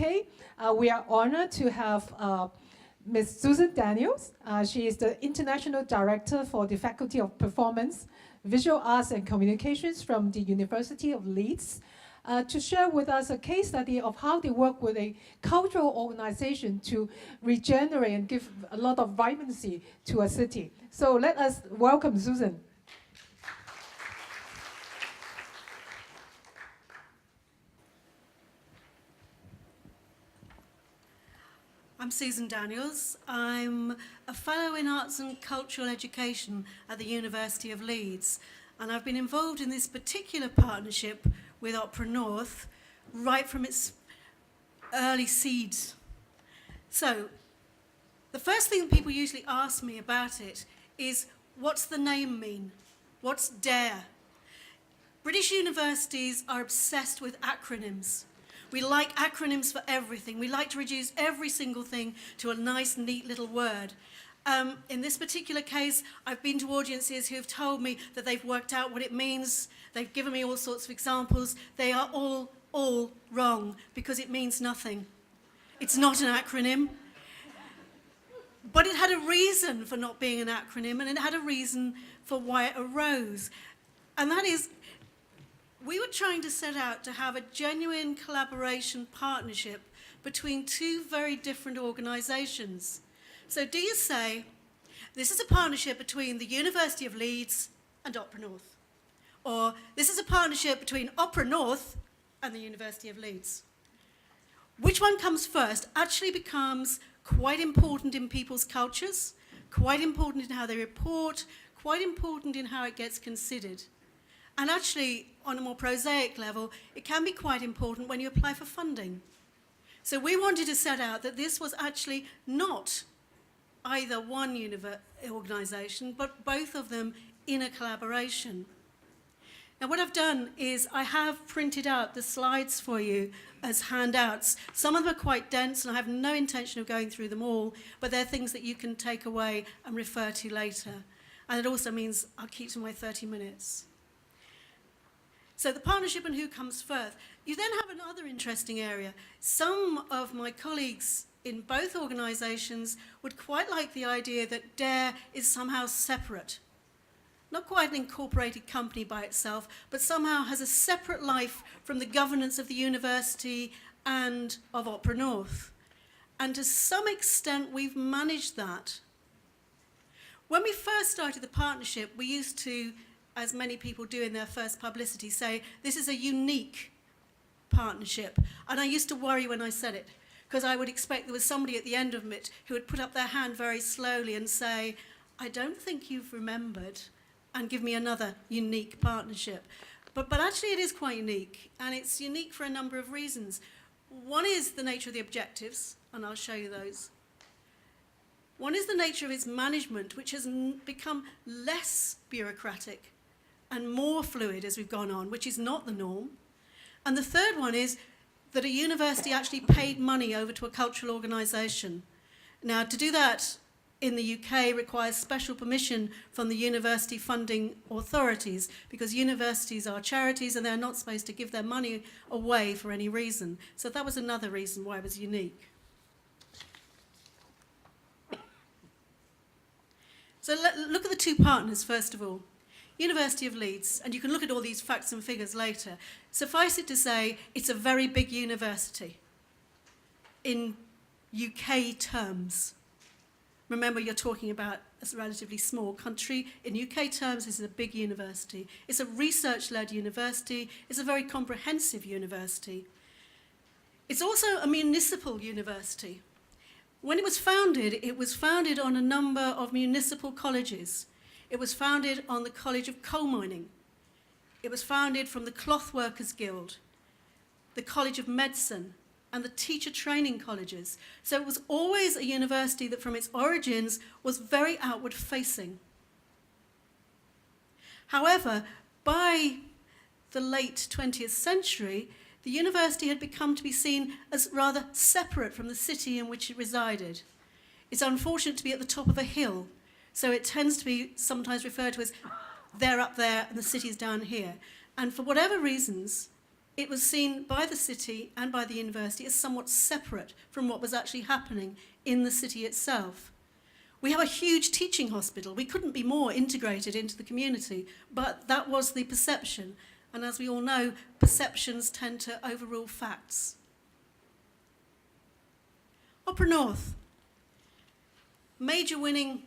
UK. We are honored to have Ms. Susan Daniels. She is the International Director for the Faculty of Performance, Visual Arts and Communications from the University of Leeds, to share with us a case study of how they work with a cultural organization to regenerate and give a lot of vibrancy to a city. So let us welcome Susan. I'm Susan Daniels. I'm a Fellow in Arts and Cultural Education at the University of Leeds, and I've been involved in this particular partnership with Opera North right from its early seeds. So, the first thing people usually ask me about it is, what's the name mean? What's DARE? British universities are obsessed with acronyms. We like acronyms for everything. We like to reduce every single thing to a nice, neat little word. In this particular case, I've been to audiences who have told me that they've worked out what it means. They've given me all sorts of examples. They are all wrong because it means nothing. It's not an acronym. But it had a reason for not being an acronym, and it had a reason for why it arose. And that is, we were trying to set out to have a genuine collaboration partnership between two very different organisations. So do you say, this is a partnership between the University of Leeds and Opera North? Or this is a partnership between Opera North and the University of Leeds? Which one comes first actually becomes quite important in people's cultures, quite important in how they report, quite important in how it gets considered. And actually, on a more prosaic level, it can be quite important when you apply for funding. So we wanted to set out that this was actually not either one organisation, but both of them in a collaboration. Now what I've done is I have printed out the slides for you as handouts. Some of them are quite dense, and I have no intention of going through them all, but they're things that you can take away and refer to later. And it also means I'll keep to my 30 minutes. So the partnership and who comes first. You then have another interesting area. Some of my colleagues in both organisations would quite like the idea that DARE is somehow separate. Not quite an incorporated company by itself, but somehow has a separate life from the governance of the university and of Opera North. And to some extent, we've managed that. When we first started the partnership, we used to, as many people do in their first publicity, say, this is a unique partnership. And I used to worry when I said it, because I would expect there was somebody at the end of it who would put up their hand very slowly and say, I don't think you've remembered, and give me another unique partnership. But actually it is quite unique, and it's unique for a number of reasons. One is the nature of the objectives, and I'll show you those. One is the nature of its management, which has become less bureaucratic and more fluid as we've gone on, which is not the norm. And the third one is that a university actually paid money over to a cultural organisation. Now, to do that in the UK requires special permission from the university funding authorities, because universities are charities and they're not supposed to give their money away for any reason. So that was another reason why it was unique. So look at the two partners first of all. University of Leeds, and you can look at all these facts and figures later. Suffice it to say, it's a very big university in UK terms. Remember, you're talking about a relatively small country. In UK terms, this is a big university. It's a research-led university. It's a very comprehensive university. It's also a municipal university. When it was founded on a number of municipal colleges. It was founded on the College of Coal Mining. It was founded from the Cloth Workers Guild, the College of Medicine, and the teacher training colleges. So it was always a university that from its origins was very outward facing. However, by the late 20th century, the university had become to be seen as rather separate from the city in which it resided. It's unfortunate to be at the top of a hill, so it tends to be sometimes referred to as they're up there and the city's down here. And for whatever reasons, it was seen by the city and by the university as somewhat separate from what was actually happening in the city itself. We have a huge teaching hospital. We couldn't be more integrated into the community, but that was the perception. And as we all know, perceptions tend to overrule facts. Opera North, major winning,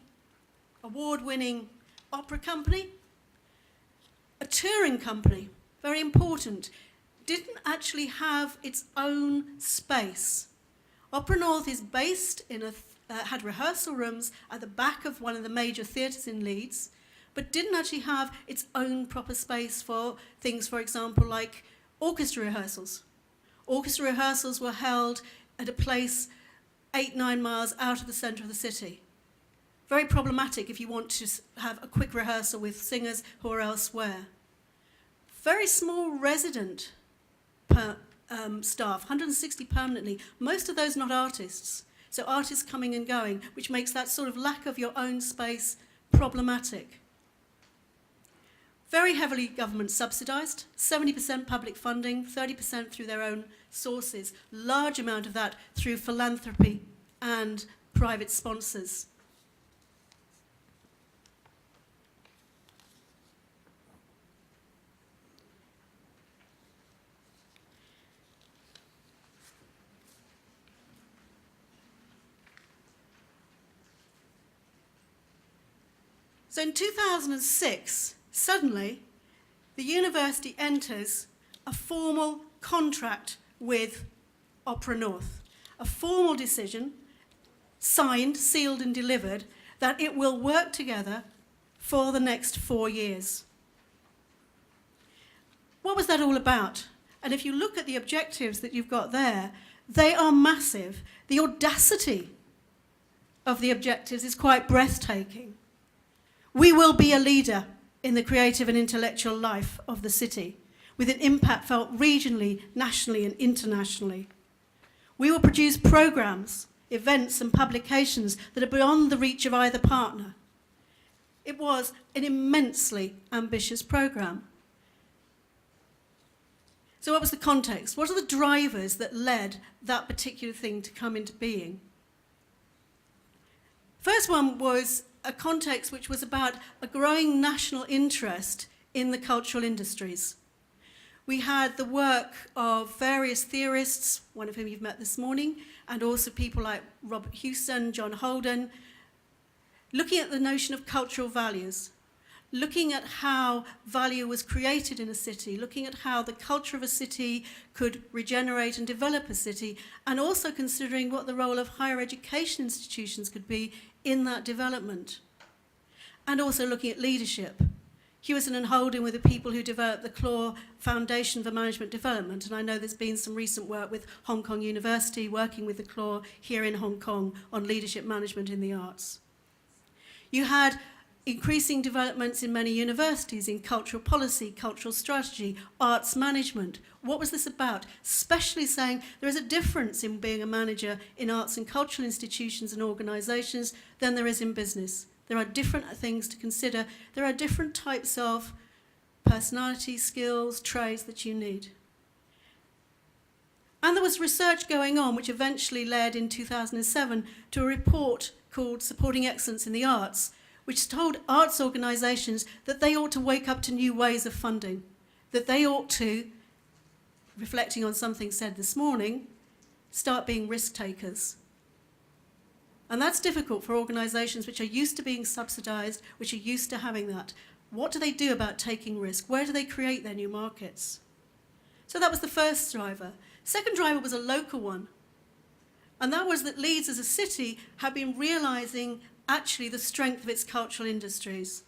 award-winning opera company, a touring company, very important, didn't actually have its own space. Opera North is based in had rehearsal rooms at the back of one of the major theatres in Leeds, but didn't actually have its own proper space for things, for example, like orchestra rehearsals. Orchestra rehearsals were held at a place 8-9 miles out of the centre of the city. Very problematic if you want to have a quick rehearsal with singers who are elsewhere. Very small resident staff, 160 permanently, most of those not artists. So artists coming and going, which makes that sort of lack of your own space problematic. Very heavily government subsidised, 70% public funding, 30% through their own sources, large amount of that through philanthropy and private sponsors. So in 2006, suddenly, the university enters a formal contract with Opera North, a formal decision, signed, sealed and delivered, that it will work together for the next 4 years. What was that all about? And if you look at the objectives that you've got there, they are massive. The audacity of the objectives is quite breathtaking. We will be a leader in the creative and intellectual life of the city, with an impact felt regionally, nationally and internationally. We will produce programmes, events and publications that are beyond the reach of either partner. It was an immensely ambitious programme. So what was the context? What are the drivers that led that particular thing to come into being? First one was a context which was about a growing national interest in the cultural industries. We had the work of various theorists, one of whom you've met this morning, and also people like Robert Houston, John Holden, looking at the notion of cultural values, looking at how value was created in a city, looking at how the culture of a city could regenerate and develop a city, and also considering what the role of higher education institutions could be in that development. And also looking at leadership. Hewison and Holden were the people who developed the CLAW Foundation for Management Development, and I know there's been some recent work with Hong Kong University working with the CLAW here in Hong Kong on leadership management in the arts. You had increasing developments in many universities in cultural policy, cultural strategy, arts management. What was this about? Especially saying there is a difference in being a manager in arts and cultural institutions and organisations than there is in business. There are different things to consider. There are different types of personality, skills, trades that you need. And there was research going on which eventually led in 2007 to a report called Supporting Excellence in the Arts, which told arts organisations that they ought to wake up to new ways of funding, that they ought to, reflecting on something said this morning, start being risk takers. And that's difficult for organisations which are used to being subsidised, which are used to having that. What do they do about taking risk? Where do they create their new markets? So that was the first driver. Second driver was a local one. And that was that Leeds as a city had been realising actually the strength of its cultural industries,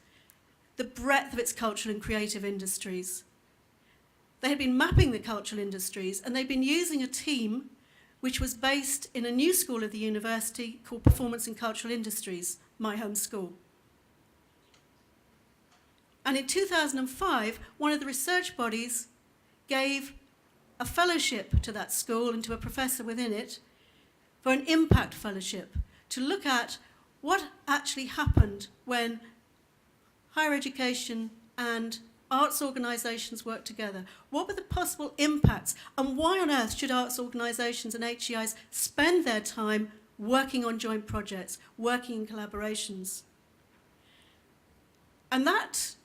the breadth of its cultural and creative industries. They had been mapping the cultural industries, and they'd been using a team which was based in a new school of the university called Performance and Cultural Industries, my home school. And in 2005, one of the research bodies gave a fellowship to that school and to a professor within it for an impact fellowship to look at what actually happened when higher education and arts organisations work together? What were the possible impacts? And why on earth should arts organisations and HEIs spend their time working on joint projects, working in collaborations? And that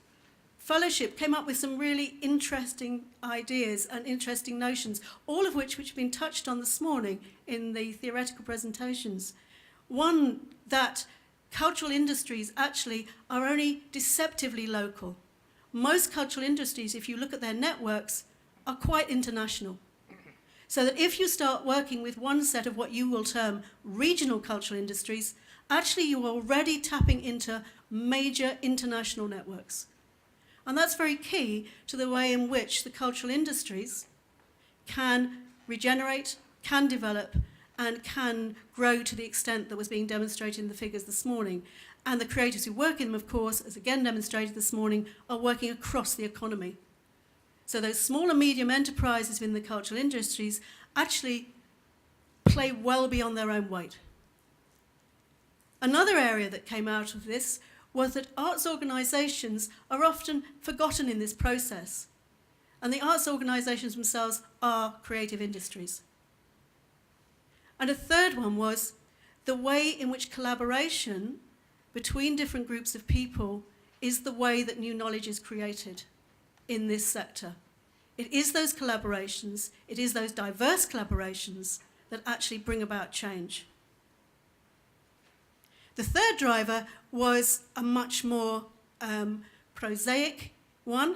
fellowship came up with some really interesting ideas and interesting notions, all of which have been touched on this morning in the theoretical presentations. One, that cultural industries actually are only deceptively local. Most cultural industries, if you look at their networks, are quite international. So that if you start working with one set of what you will term regional cultural industries, actually you are already tapping into major international networks. And that's very key to the way in which the cultural industries can regenerate, can develop, and can grow to the extent that was being demonstrated in the figures this morning. And the creatives who work in them, of course, as again demonstrated this morning, are working across the economy. So those small and medium enterprises within the cultural industries actually play well beyond their own weight. Another area that came out of this was that arts organisations are often forgotten in this process. And the arts organisations themselves are creative industries. And a third one was the way in which collaboration between different groups of people is the way that new knowledge is created in this sector. It is those collaborations, it is those diverse collaborations that actually bring about change. The third driver was a much more prosaic one,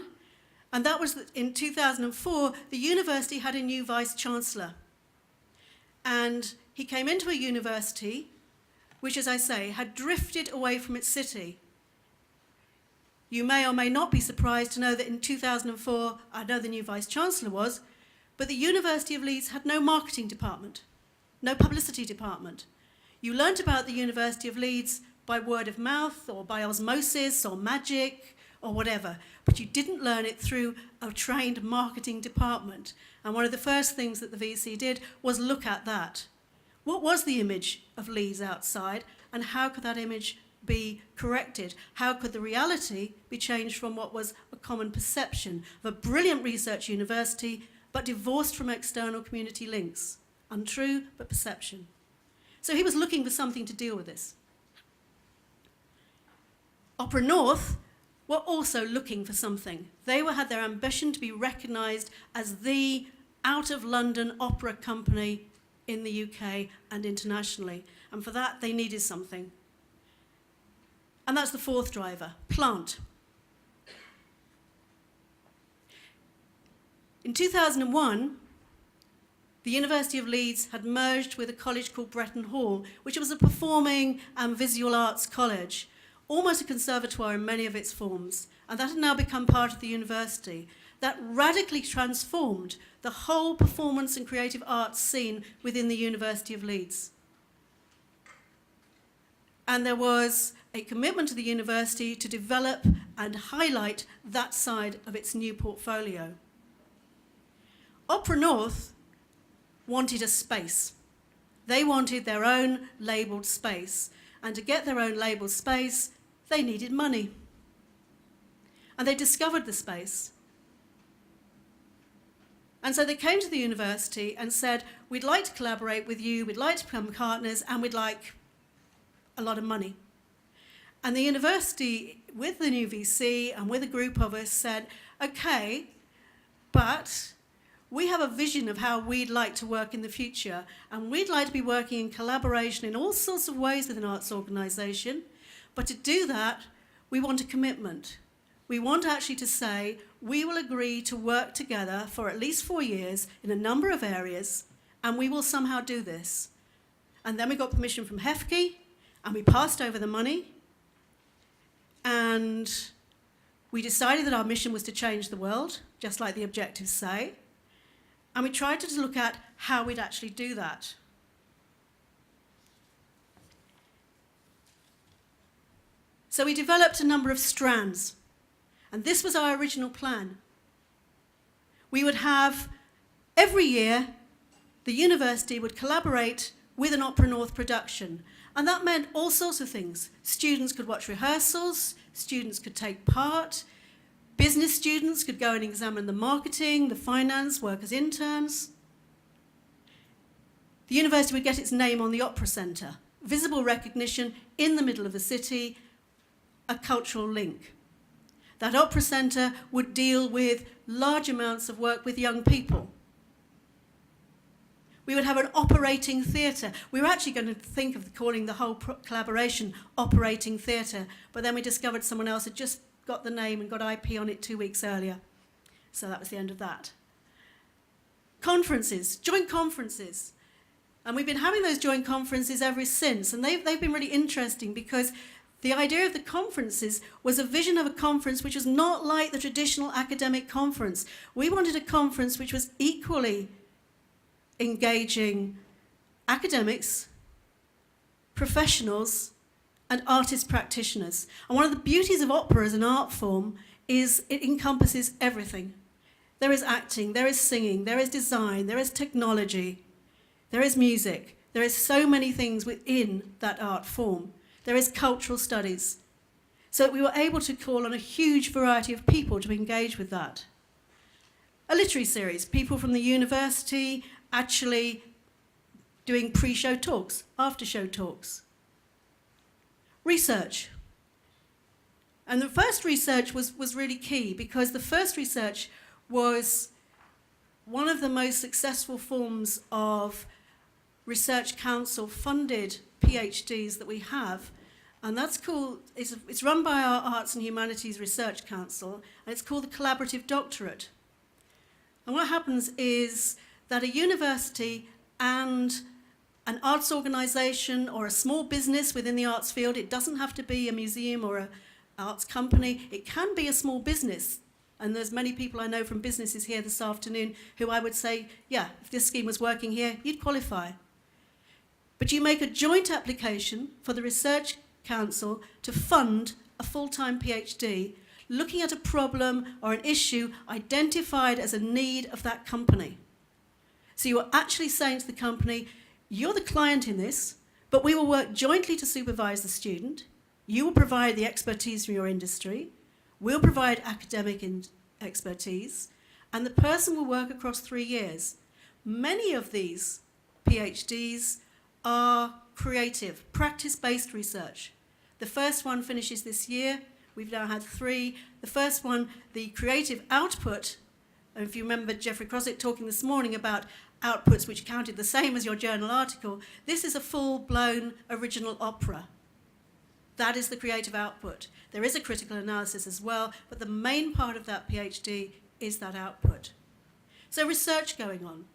and that was that in 2004, the university had a new vice-chancellor. And he came into a university which, as I say, had drifted away from its city. You may or may not be surprised to know that in 2004, I know the new vice-chancellor was, but the University of Leeds had no marketing department, no publicity department. You learnt about the University of Leeds by word of mouth or by osmosis or magic or whatever, but you didn't learn it through a trained marketing department. And one of the first things that the VC did was look at that. What was the image of Leeds outside, and how could that image be corrected? How could the reality be changed from what was a common perception of a brilliant research university, but divorced from external community links? Untrue, but perception. So he was looking for something to deal with this. Opera North were also looking for something. They had their ambition to be recognised as the out-of-London opera company in the UK and internationally. And for that, they needed something. And that's the fourth driver, plant. In 2001, the University of Leeds had merged with a college called Bretton Hall, which was a performing and visual arts college, almost a conservatoire in many of its forms, and that had now become part of the university. That radically transformed the whole performance and creative arts scene within the University of Leeds. And there was a commitment to the university to develop and highlight that side of its new portfolio. Opera North wanted a space. They wanted their own labelled space. And to get their own labelled space, they needed money. And they discovered the space. And so they came to the university and said, we'd like to collaborate with you, we'd like to become partners, and we'd like a lot of money. And the university, with the new VC and with a group of us, said, okay, but we have a vision of how we'd like to work in the future, and we'd like to be working in collaboration in all sorts of ways with an arts organisation, but to do that, we want a commitment. We want actually to say, we will agree to work together for at least 4 years in a number of areas, and we will somehow do this. And then we got permission from HEFCE, and we passed over the money, and we decided that our mission was to change the world, just like the objectives say, and we tried to look at how we'd actually do that. So we developed a number of strands. And this was our original plan. We would have, every year, the university would collaborate with an Opera North production. And that meant all sorts of things. Students could watch rehearsals, students could take part, Business students could go and examine the marketing, the finance, work as interns. The university would get its name on the Opera Centre, visible recognition in the middle of the city, a cultural link. That Opera Centre would deal with large amounts of work with young people. We would have an operating theatre. We were actually going to think of calling the whole collaboration operating theatre, but then we discovered someone else had just got the name and got IP on it 2 weeks earlier. So that was the end of that. Conferences, joint conferences. And we've been having those joint conferences ever since, and they've been really interesting because the idea of the conferences was a vision of a conference which was not like the traditional academic conference. We wanted a conference which was equally engaging academics, professionals, and artist practitioners. And one of the beauties of opera as an art form is it encompasses everything. There is acting, there is singing, there is design, there is technology, there is music. There is so many things within that art form. There is cultural studies. So we were able to call on a huge variety of people to engage with that. A literary series, people from the university actually doing pre-show talks, after-show talks. Research. And the first research was really key because the first research was one of the most successful forms of research council funded PhDs that we have. And that's called, it's run by our Arts and Humanities Research Council, and it's called the Collaborative Doctorate. And what happens is that a university and an arts organisation or a small business within the arts field, it doesn't have to be a museum or an arts company, it can be a small business. And there's many people I know from businesses here this afternoon who I would say, yeah, if this scheme was working here, you'd qualify. But you make a joint application for the Research Council to fund a full-time PhD looking at a problem or an issue identified as a need of that company. So you are actually saying to the company, you're the client in this, but we will work jointly to supervise the student. You will provide the expertise from your industry. We'll provide academic expertise. And the person will work across 3 years. Many of these PhDs are creative, practice-based research. The first one finishes this year. We've now had 3. The first one, the creative output, and if you remember Geoffrey Crossett talking this morning about outputs which counted the same as your journal article, this is a full-blown original opera. That is the creative output. There is a critical analysis as well, but the main part of that PhD is that output. So research going on.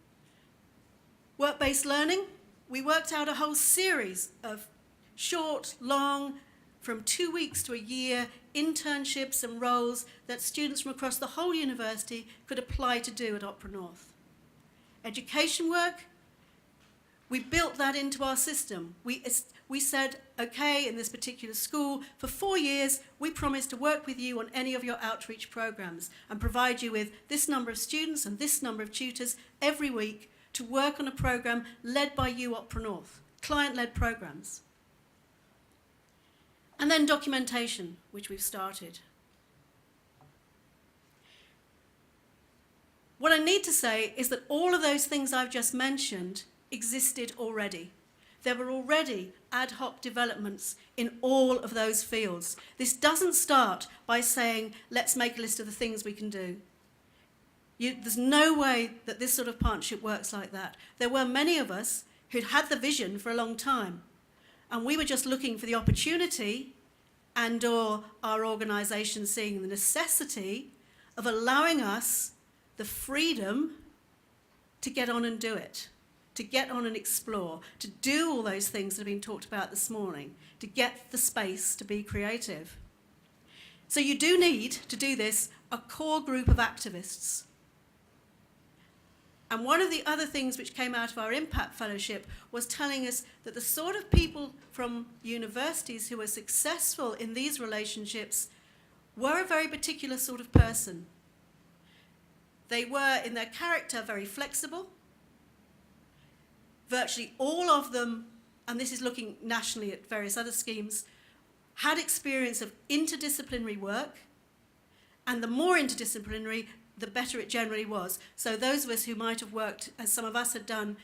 Work-based learning, we worked out a whole series of short, long, from 2 weeks to a year, internships and roles that students from across the whole university could apply to do at Opera North. Education work, we built that into our system. We said, okay, in this particular school, for 4 years, we promise to work with you on any of your outreach programs and provide you with this number of students and this number of tutors every week to work on a program led by you, Opera North, client-led programs. And then documentation, which we've started. What I need to say is that all of those things I've just mentioned existed already. There were already ad hoc developments in all of those fields. This doesn't start by saying, let's make a list of the things we can do. There's no way that this sort of partnership works like that. There were many of us who'd had the vision for a long time, and we were just looking for the opportunity and or our organisation seeing the necessity of allowing us the freedom to get on and do it, to get on and explore, to do all those things that have been talked about this morning, to get the space to be creative. So you do need, to do this, a core group of activists. And one of the other things which came out of our Impact Fellowship was telling us that the sort of people from universities who were successful in these relationships were a very particular sort of person. They were, in their character, very flexible. Virtually all of them, and this is looking nationally at various other schemes, had experience of interdisciplinary work And the more interdisciplinary, the better it generally was. So those of us who might have worked, as some of us had done,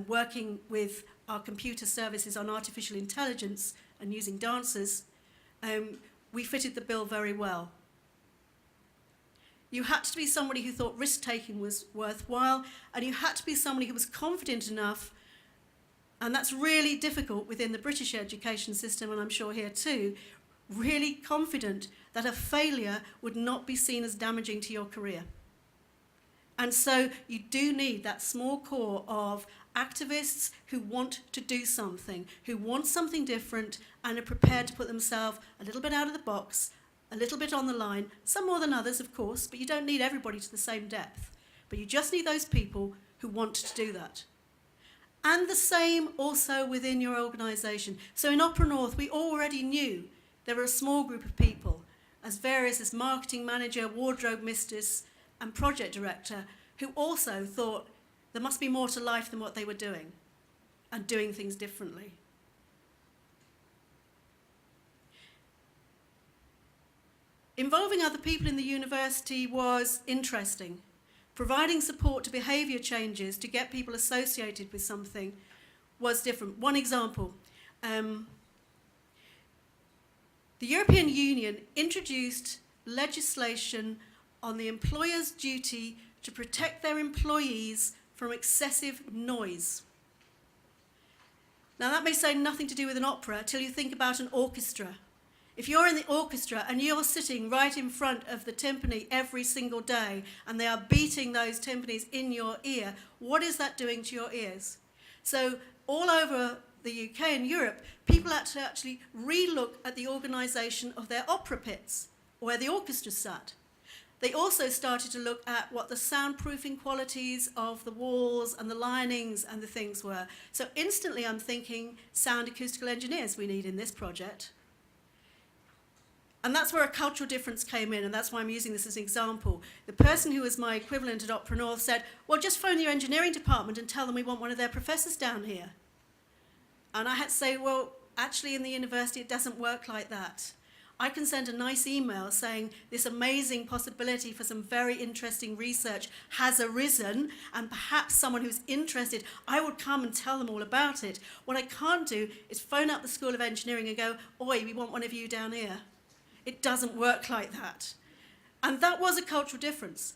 working with our computer services on artificial intelligence and using dancers, we fitted the bill very well. You had to be somebody who thought risk-taking was worthwhile, and you had to be somebody who was confident enough, and that's really difficult within the British education system, and I'm sure here too, really confident that a failure would not be seen as damaging to your career. And so you do need that small core of activists who want to do something, who want something different and are prepared to put themselves a little bit out of the box, a little bit on the line, some more than others, of course, but you don't need everybody to the same depth. But you just need those people who want to do that. And the same also within your organisation. So in Opera North, we already knew there were a small group of people, as various as marketing manager, wardrobe mistress, and project director, who also thought there must be more to life than what they were doing, and doing things differently. Involving other people in the university was interesting. Providing support to behaviour changes to get people associated with something was different. One example, the European Union introduced legislation on the employer's duty to protect their employees from excessive noise. Now that may say nothing to do with an opera till you think about an orchestra. If you're in the orchestra and you're sitting right in front of the timpani every single day and they are beating those timpanis in your ear, what is that doing to your ears? So all over the UK and Europe, people had to actually re-look at the organisation of their opera pits, where the orchestra sat. They also started to look at what the soundproofing qualities of the walls and the linings and the things were. So instantly I'm thinking sound acoustical engineers we need in this project. And that's where a cultural difference came in, and that's why I'm using this as an example. The person who was my equivalent at Opera North said, well, just phone your engineering department and tell them we want one of their professors down here. And I had to say, well, actually in the university it doesn't work like that. I can send a nice email saying this amazing possibility for some very interesting research has arisen, and perhaps someone who's interested, I would come and tell them all about it. What I can't do is phone up the School of Engineering and go, oi, we want one of you down here. It doesn't work like that. And that was a cultural difference.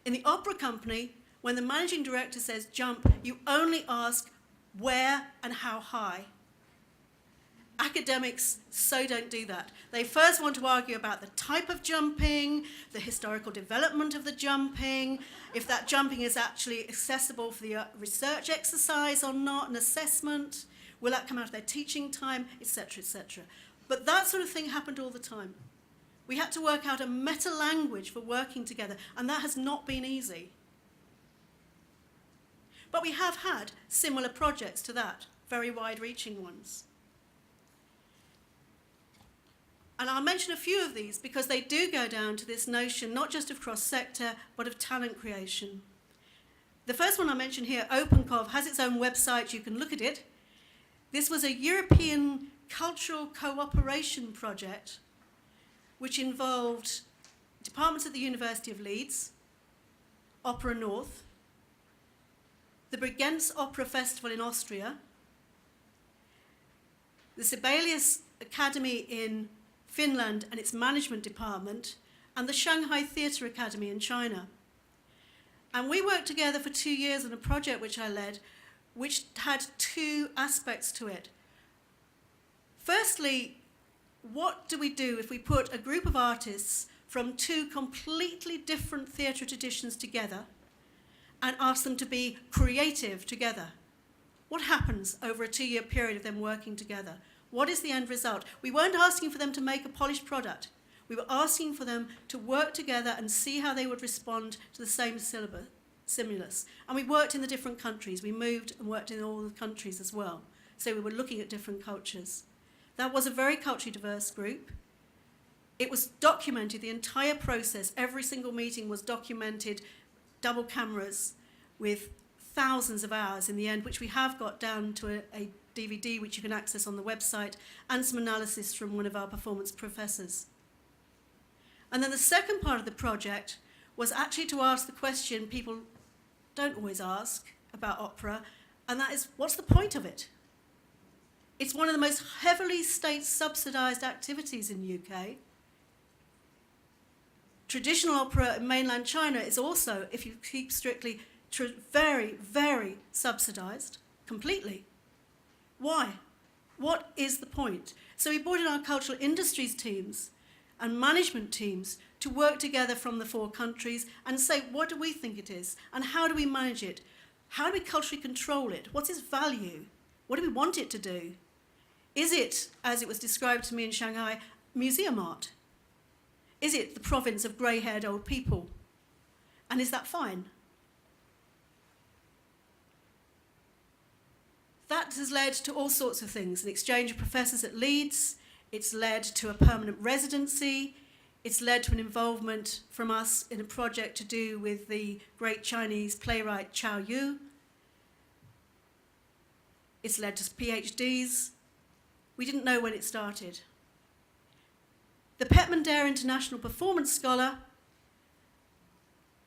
In the opera company, when the managing director says jump, you only ask where and how high. Academics so don't do that. They first want to argue about the type of jumping, the historical development of the jumping, if that jumping is actually accessible for the research exercise or not, an assessment, will that come out of their teaching time, etc., etc. But that sort of thing happened all the time. We had to work out a meta language for working together, and that has not been easy. But we have had similar projects to that, very wide-reaching ones. And I'll mention a few of these because they do go down to this notion not just of cross-sector, but of talent creation. The first one I mentioned here, OpenCov, has its own website, you can look at it. This was a European cultural cooperation project which involved departments at the University of Leeds, Opera North, the Bregenz Opera Festival in Austria, the Sibelius Academy in Finland and its management department, and the Shanghai Theatre Academy in China. And we worked together for 2 years on a project which I led, which had two aspects to it. Firstly, what do we do if we put a group of artists from two completely different theatre traditions together and ask them to be creative together? What happens over a 2-year period of them working together? What is the end result? We weren't asking for them to make a polished product. We were asking for them to work together and see how they would respond to the same stimulus. And we worked in the different countries. We moved and worked in all the countries as well. So we were looking at different cultures. That was a very culturally diverse group. It was documented, the entire process, every single meeting was documented, double cameras with thousands of hours in the end, which we have got down to a DVD which you can access on the website, and some analysis from one of our performance professors. And then the second part of the project was actually to ask the question people don't always ask about opera, and that is, what's the point of it? It's one of the most heavily state-subsidised activities in the UK. Traditional opera in mainland China is also, if you keep strictly, very, very subsidised, completely. Why? What is the point? So we brought in our cultural industries teams and management teams to work together from the 4 countries and say, what do we think it is? And how do we manage it? How do we culturally control it? What's its value? What do we want it to do? Is it, as it was described to me in Shanghai, museum art? Is it the province of grey-haired old people? And is that fine? That has led to all sorts of things, an exchange of professors at Leeds, it's led to a permanent residency, it's led to an involvement from us in a project to do with the great Chinese playwright Chao Yu. It's led to PhDs. We didn't know when it started. The Petman Dare International Performance Scholar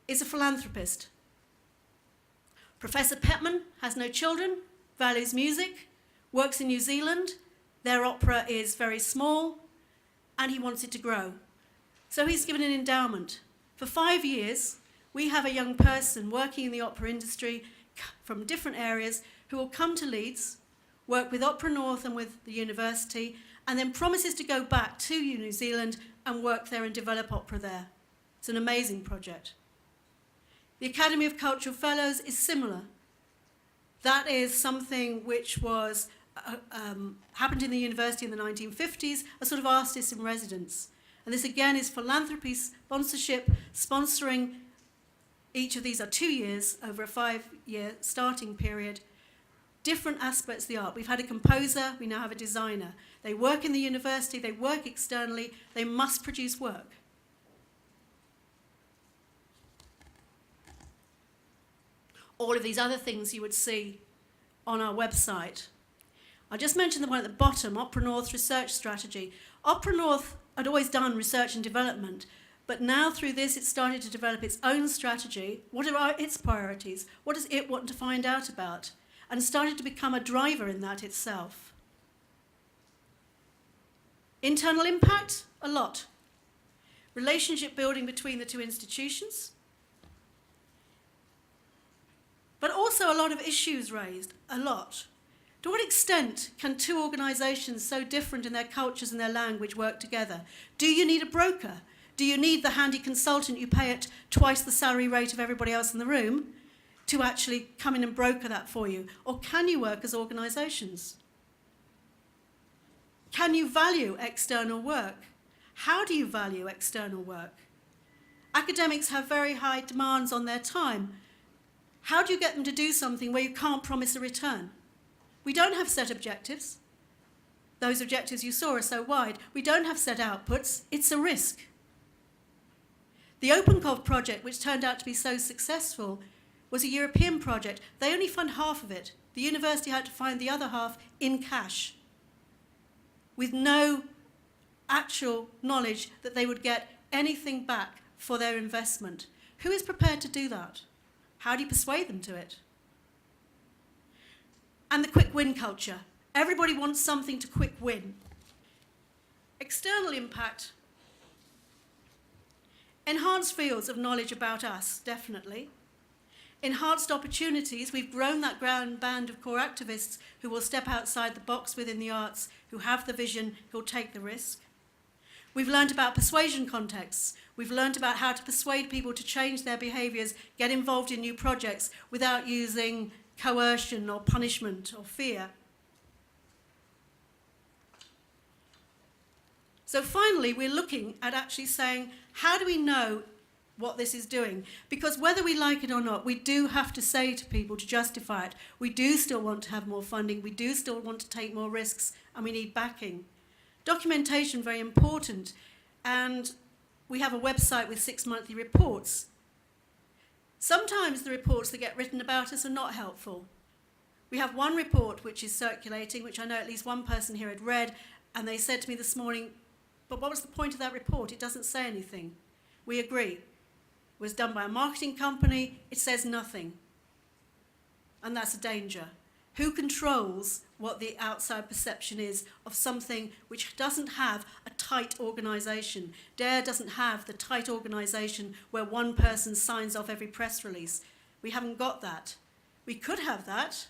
is a philanthropist. Professor Petman has no children, values music, works in New Zealand. Their opera is very small, and he wants it to grow. So he's given an endowment. For 5 years, we have a young person working in the opera industry from different areas who will come to Leeds, work with Opera North and with the university, and then promises to go back to New Zealand and work there and develop opera there. It's an amazing project. The Academy of Cultural Fellows is similar. That is something which was happened in the university in the 1950s, a sort of artist in residence. And this again is philanthropy, sponsorship, sponsoring. Each of these are 2 years over a 5-year starting period. Different aspects of the art. We've had a composer, we now have a designer. They work in the university, they work externally, they must produce work. All of these other things you would see on our website. I just mentioned the one at the bottom, Opera North Research Strategy. Opera North had always done research and development, but now through this it started to develop its own strategy. What are its priorities? What does it want to find out about? And started to become a driver in that itself. Internal impact, a lot. Relationship building between the 2 institutions. But also a lot of issues raised, a lot. To what extent can 2 organisations so different in their cultures and their language work together? Do you need a broker? Do you need the handy consultant you pay at twice the salary rate of everybody else in the room to actually come in and broker that for you? Or can you work as organisations? Can you value external work? How do you value external work? Academics have very high demands on their time. How do you get them to do something where you can't promise a return? We don't have set objectives. Those objectives you saw are so wide. We don't have set outputs. It's a risk. The OpenCov project, which turned out to be so successful, was a European project. They only fund half of it. The university had to find the other half in cash, with no actual knowledge that they would get anything back for their investment. Who is prepared to do that? How do you persuade them to it? And the quick win culture. Everybody wants something to quick win. External impact. Enhanced fields of knowledge about us, definitely. Enhanced opportunities. We've grown that grand band of core activists who will step outside the box within the arts, who have the vision, who will take the risk. We've learned about persuasion contexts. We've learned about how to persuade people to change their behaviours, get involved in new projects without using coercion or punishment or fear. So finally, we're looking at actually saying, how do we know what this is doing? Because whether we like it or not, we do have to say to people to justify it. We do still want to have more funding, we do still want to take more risks, and we need backing. Documentation, very important, and we have a website with 6 monthly reports. Sometimes the reports that get written about us are not helpful. We have one report which is circulating, which I know at least one person here had read, and they said to me this morning, But what was the point of that report? It doesn't say anything. We agree. It was done by a marketing company. It says nothing. And that's a danger. Who controls what the outside perception is of something which doesn't have a tight organisation? DARE doesn't have the tight organisation where one person signs off every press release. We haven't got that. We could have that,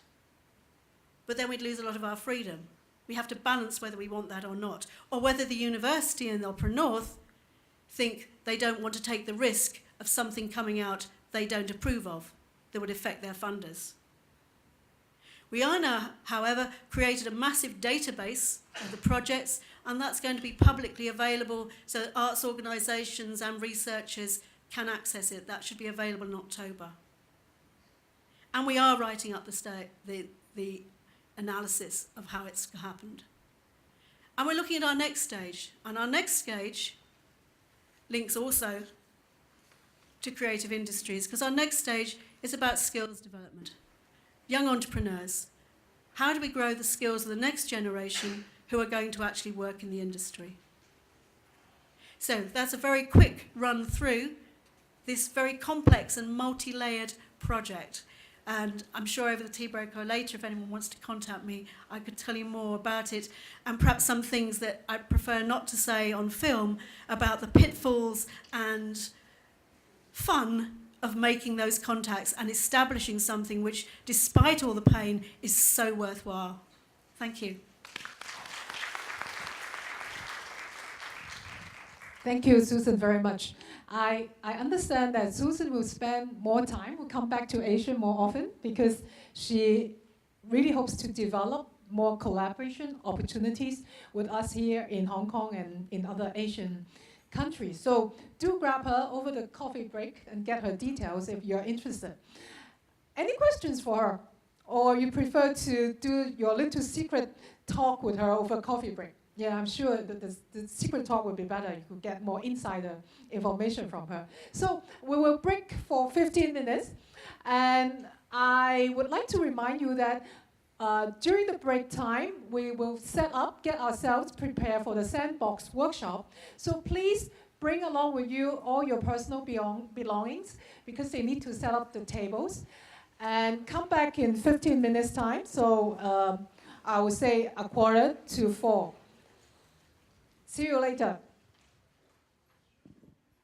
but then we'd lose a lot of our freedom. We have to balance whether we want that or not, or whether the university and Opera North think they don't want to take the risk of something coming out they don't approve of that would affect their funders. We are now, however, created a massive database of the projects, and that's going to be publicly available so that arts organisations and researchers can access it. That should be available in October. And we are writing up the analysis of how it's happened. And we're looking at our next stage. And our next stage links also to creative industries, because our next stage is about skills development. Young entrepreneurs. How do we grow the skills of the next generation who are going to actually work in the industry? So that's a very quick run through this very complex and multi-layered project. And I'm sure over the tea break or later, if anyone wants to contact me, I could tell you more about it, and perhaps some things that I prefer not to say on film about the pitfalls and fun of making those contacts and establishing something which, despite all the pain, is so worthwhile. Thank you. Thank you, Susan, very much. I understand that Susan will spend more time, will come back to Asia more often, because she really hopes to develop more collaboration opportunities with us here in Hong Kong and in other Asian countries. So do grab her over the coffee break and get her details if you're interested. Any questions for her? Or you prefer to do your little secret talk with her over coffee break? Yeah, I'm sure that the secret talk would be better. You could get more insider information from her. So we will break for 15 minutes. And I would like to remind you that during the break time, we will get ourselves prepared for the sandbox workshop. So please bring along with you all your personal belongings, because they need to set up the tables. And come back in 15 minutes time. So I would say 3:15. See you later.